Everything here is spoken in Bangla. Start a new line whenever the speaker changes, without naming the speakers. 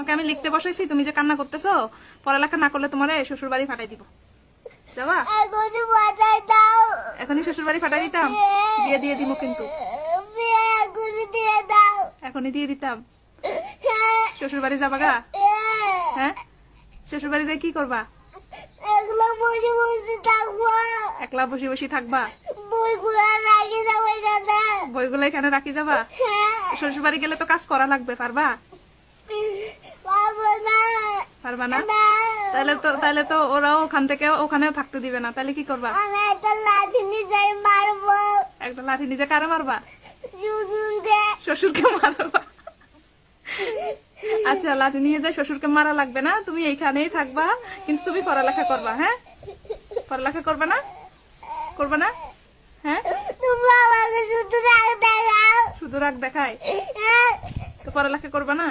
তোমাকে আমি লিখতে বসাইছি, তুমি যে কান্না করতেছো, পড়ালেখা না করলে তোমার শ্বশুর বাড়ি ফাটাই দিব। যাবা? এখনই শ্বশুর বাড়ি ফাটাই দিতাম, বিয়ে দিয়ে দিব কিন্তু, এখনই দিয়ে দিতাম। শ্বশুর বাড়ি যাবা গা? হ্যাঁ, শ্বশুর বাড়ি যাই কি করবা? একলা বসে বসে থাকবা? বইগুলো এখানে রাখি যাবা? শ্বশুর বাড়ি গেলে তো কাজ করা লাগবে, পারবা? পারবা না? তাহলে তো ওরাও ওখান থেকে ওখানেও থাকতে দিবে না, তাহলে কি করবা? একটা লাঠি নিজে কারে মারবা? শ্বশুরকে মারবা? আচ্ছা, লাঠি নিয়ে যায় শ্বশুরকে মারা লাগবে না, তুমি এইখানেই থাকবা, কিন্তু তুমি পড়ালেখা করবা। হ্যাঁ, পড়ালেখা করবে না? করবে না? হ্যাঁ, শুধু রাগ দেখায় তো পড়ালেখা করবে না?